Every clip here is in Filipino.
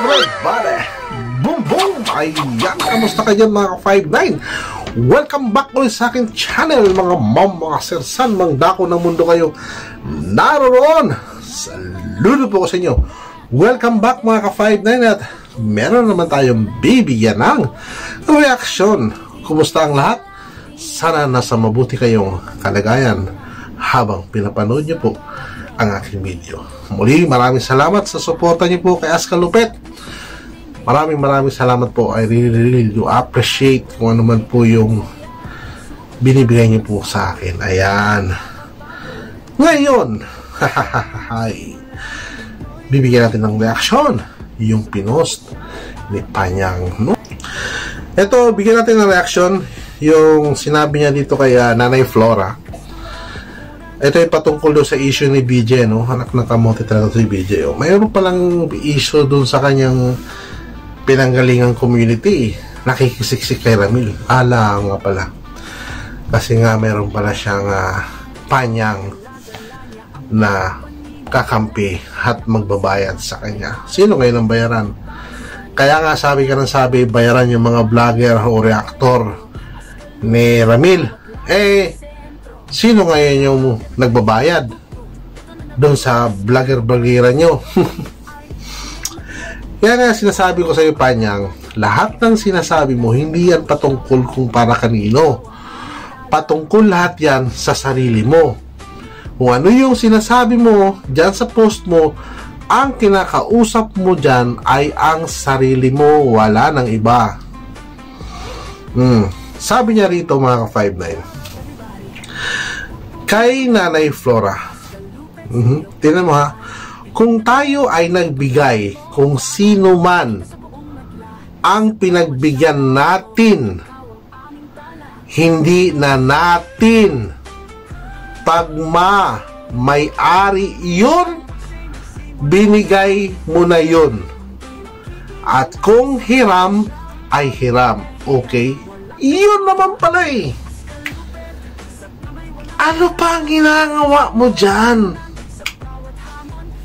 Everybody! Boom boom! Ayan, kamusta ka dyan mga ka-59? Welcome back ulit sa aking channel mga mom, mga sirsan, mga dako ng mundo kayo naroon. Saludo po ko sa inyo. Welcome back mga ka-59 at meron naman tayong bibigyan ng reaksyon. Kumusta ang lahat? Sana nasa mabuti kayong kalagayan habang pinapanood nyo po ang aking video. Muli, maraming salamat sa suporta niyo po kay Aska Lupet. Maraming salamat po. I really do appreciate kung ano man po yung binibigay niyo po sa akin. Ayan. Ngayon, bibigyan natin ng reaksyon yung pinost ni Panyang. Ito, bigyan natin ng reaksyon yung sinabi niya dito kay Nanay Flora. Ito ay patungkol doon sa issue ni BJ, no? Anak ng kamote talaga si BJ. Oh. Mayroon palang issue doon sa kanyang pinanggalingang community. Nakikisiksik kay Ramil. Ala nga pala. Kasi nga mayroon pala siyang Panyang na kakampi at magbabayad sa kanya. Sino ngayon ang bayaran? Kaya nga sabi ka ng sabi, bayaran yung mga vlogger o reactor ni Ramil. Sino ngayon yung nagbabayad doon sa vlogger-vloggera nyo? Kaya nga sinasabi ko sa iyo, Panyang, lahat ng sinasabi mo, hindi yan patungkol kung para kanino. Patungkol lahat yan sa sarili mo. Kung ano yung sinasabi mo dyan sa post mo, ang kinakausap mo dyan ay ang sarili mo, wala ng iba. Sabi niya rito mga ka-59, kay Nanay Flora, tingnan mo ha, kung tayo ay nagbigay, kung sino man ang pinagbigyan natin, hindi na natin may-ari yun, binigay mo na yun. At kung hiram ay hiram, okay? Yun naman pala eh. Ano pa ang ginagawa mo dyan?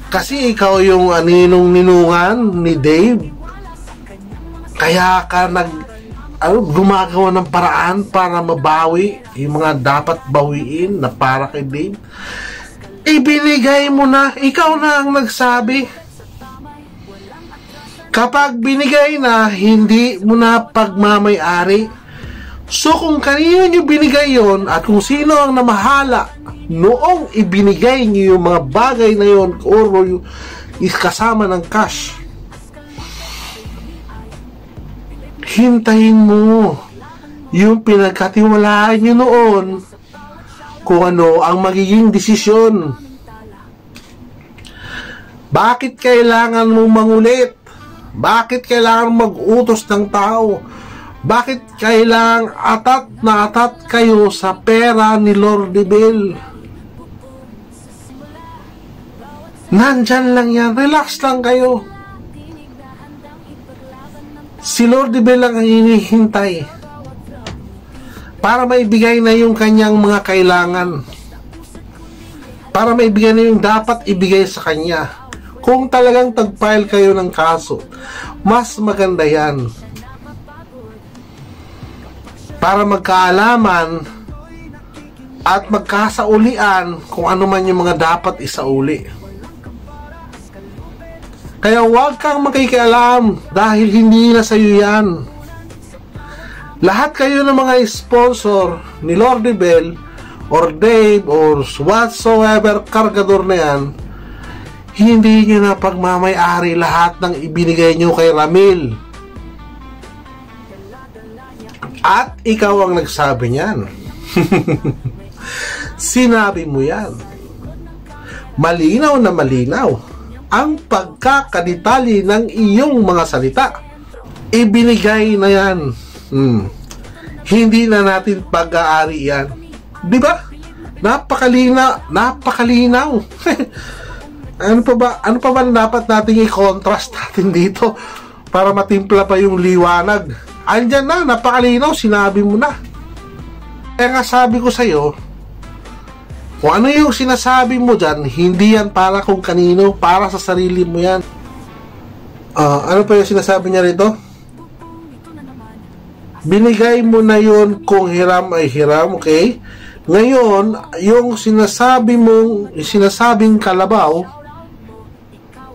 Kasi ikaw yung ninong-ninungan ni Dave. Kaya ka gumagawa ng paraan para mabawi yung mga dapat bawiin na para kay Dave. Ibinigay mo na. Ikaw na ang nagsabi. Kapag binigay na, hindi mo na pagmamay-ari. So kung kanino nyo binigay yon at kung sino ang namahala noong ibinigay nyo yung mga bagay na yon or yung kasama ng cash, hintayin mo yung pinagkatiwalaan nyo noon kung ano ang magiging desisyon. Bakit kailangan mo mangulit? Bakit kailangan mag-utos ng tao? Bakit kailang atat na atat kayo sa pera ni Lordy Bell? Nandyan lang yan. Relax lang kayo. Si Lordy Bell lang ang hinihintay para maibigay na yung kanyang mga kailangan. Para maibigay na yung dapat ibigay sa kanya. Kung talagang tag-file kayo ng kaso, mas maganda yan. Para magkaalaman at magkasaulian kung ano man yung mga dapat isauli. Kaya huwag kang makikialam dahil hindi na sa'yo yan. Lahat kayo ng mga sponsor ni Lordy Bell or Dave or whatsoever kargador na yan, hindi nyo na pagmamay-ari lahat ng ibinigay nyo kay Ramil. At ikaw ang nagsabi niyan. Sinabi mo yan. Malinaw na malinaw ang pagkakadetali ng iyong mga salita. Ibinigay na yan. Hindi na natin pag-aari yan. Di ba? Napakalinaw. Ano pa ba dapat nating i-contrast natin dito para matimpla pa yung liwanag? Andyan na, napakalinaw, sinabi mo na. Kaya nga sabi ko sa'yo, kung ano yung sinasabi mo dyan, hindi yan para kung kanino, para sa sarili mo yan. Ano pa yung sinasabi niya rito? Binigay mo na yun kung hiram ay hiram, okay? Ngayon, yung sinasabing kalabaw,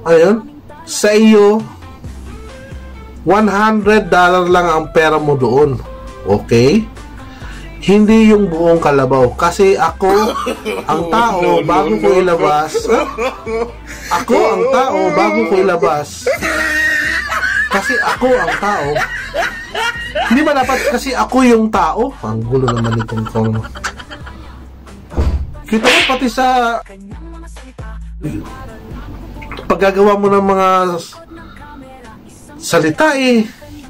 ayun, sa iyo, $100 lang ang pera mo doon. Okay? Hindi yung buong kalabaw. Kasi ako, ang tao, bago ko ilabas, ako ang tao, bago ko ilabas, kasi ako ang tao, hindi ba dapat kasi ako yung tao? Ang gulo naman itong kong. Kita mo pati sa paggagawa mo ng mga salita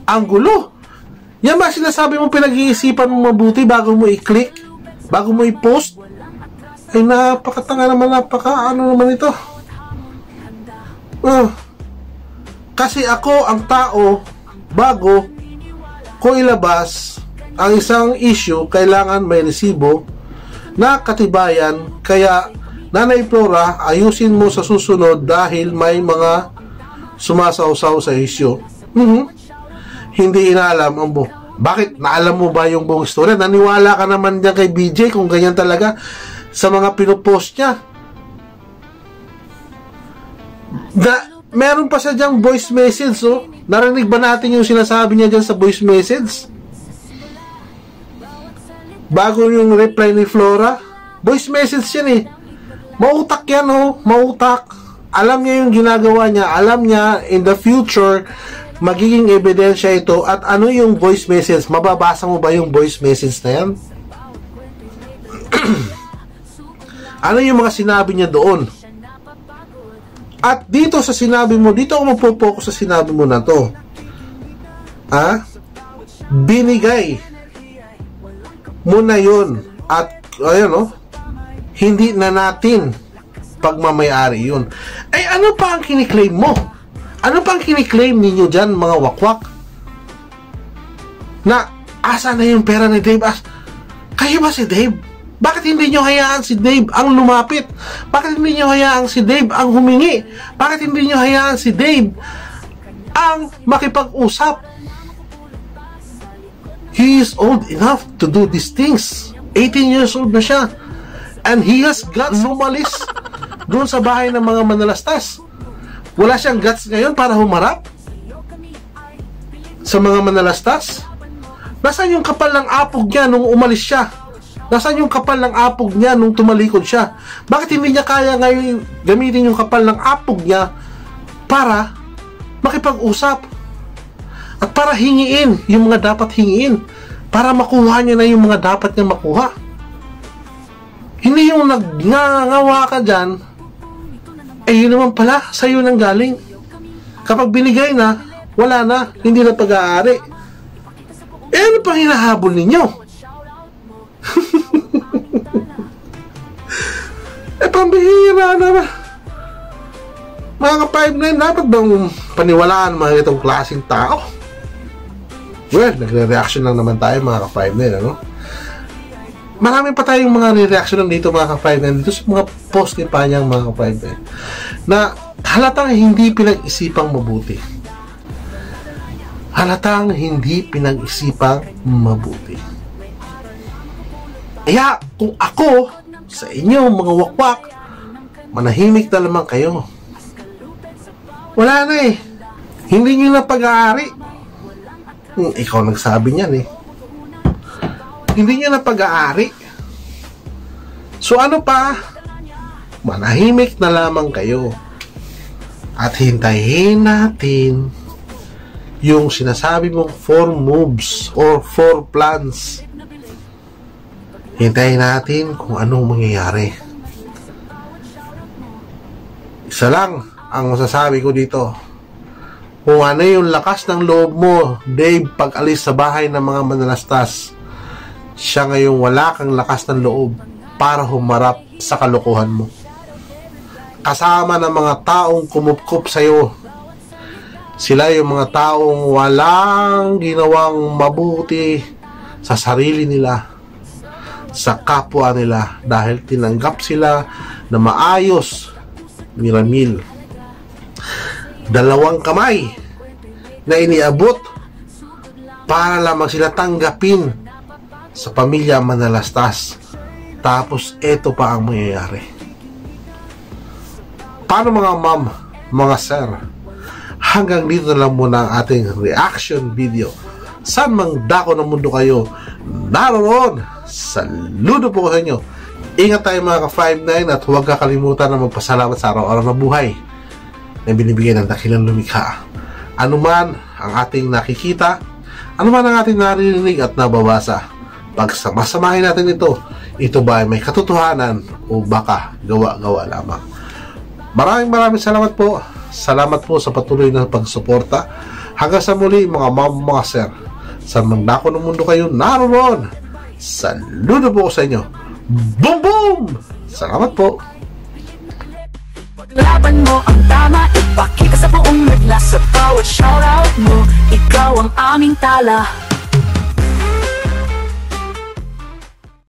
ang gulo. Yan ba sinasabi mo pinag-iisipan mo mabuti bago mo i-click? Bago mo i-post? Ay napakatanga naman, ano naman ito? Kasi ako ang tao, bago ko ilabas ang isang issue, kailangan may resibo na katibayan. Kaya Nanay Flora, ayusin mo sa susunod dahil may mga sumasawsaw sa issue. Hindi inaalam ang bakit? Naalam mo ba yung buong istorya? Naniwala ka naman dyan kay BJ kung ganyan talaga sa mga pinupost niya. Meron pa siya dyang voice message, oh. Narinig ba natin yung sinasabi niya dyan sa voice message? Bago yung reply ni Flora, voice message yan eh. Mautak yan, oh. Mautak. Alam niya yung ginagawa niya. Alam niya in the future magiging ebidensya ito. At ano yung voice message? Mababasa mo ba yung voice message na yan? Ano yung mga sinabi niya doon? At dito sa sinabi mo, dito ako magpo-focus sa sinabi mo na to. Binigay mo na yun. At ayun, oh, hindi na natin pagmamayari yun. Ay ano pa ang kiniklaim mo? Ano pa ang kiniklaim ninyo dyan, mga wakwak? Na asa na yung pera ni Dave? Kayo ba si Dave? Bakit hindi nyo hayaan si Dave ang lumapit? Bakit hindi nyo hayaan si Dave ang humingi? Bakit hindi nyo hayaan si Dave ang makipag-usap? He is old enough to do these things. 18 years old na siya. And he has guts umalis doon sa bahay ng mga manalastas. Wala siyang guts ngayon para humarap sa mga manalastas. Nasaan yung kapal ng apog niya nung umalis siya? Nasaan yung kapal ng apog niya nung tumalikod siya? Bakit hindi niya kaya ngayon gamitin yung kapal ng apog niya para makipag-usap? At para hingiin yung mga dapat hingiin. Para makuha niya na yung mga dapat niya makuha. Hindi yung nagngangawa ka dyan, yun naman pala, sa'yo nang galing. Kapag binigay na, wala na, hindi na pag-aari. Ano pang hinahabol ninyo? Pambihira na ba? Mga ka-5-9, dapat bang paniwalaan mga itong klaseng tao? Well, nagre-reaction lang naman tayo mga ka-5-9, ano? Marami pa tayong mga re-reaction dito mga ka-5-9 dito sa mga post ni Panyang mga ka-5-9 na halatang hindi pinag-isipang mabuti. Halatang hindi pinag-isipang mabuti. Kaya kung ako sa inyo mga wakwak, manahimik na lamang kayo. Wala na eh. Hindi nyo na pag-aari. Ikaw nagsabi niyan eh. Hindi nyo na pag-aari. So ano pa? Manahimik na lamang kayo. At hintayin natin yung sinasabi mong 4 moves or 4 plans. Hintayin natin kung anong mangyayari. Isa lang ang masasabi ko dito. Kung ano yung lakas ng loob mo, Dave, pag alis sa bahay ng mga manalastas, siya ngayong wala kang lakas ng loob para humarap sa kalokohan mo. Kasama ng mga taong kumupkup sa'yo. Sila yung mga taong walang ginawang mabuti sa sarili nila, sa kapwa nila, dahil tinanggap sila na maayos ni Ramil. 2 kamay na iniabot para lamang sila tanggapin sa pamilya Manalastas. Tapos eto pa ang mangyayari. Paano mga ma'am, mga sir? Hanggang dito na lang muna ang ating reaction video. Saan mang dako ng mundo kayo naroon, saludo po ko sa inyo. Ingat tayo mga ka-59 at huwag kakalimutan na magpasalamat sa araw-araw na buhay na binibigyan ng dakilang lumikha. Ano man ang ating nakikita, ano man ang ating narinig at nababasa, pagsamasamahin natin ito ba ay may katotohanan o baka gawa-gawa lamang. Maraming salamat po. Salamat po sa patuloy na pagsuporta. Hanggang sa muli mga ma'am, mga sir. Saan mang dako ng mundo kayo naroon, saludo po ko sa inyo. Boom boom! Salamat po. Laban mo ang tama, ipakita sa buong nagla. Sa bawat shoutout mo, ikaw ang aming tala.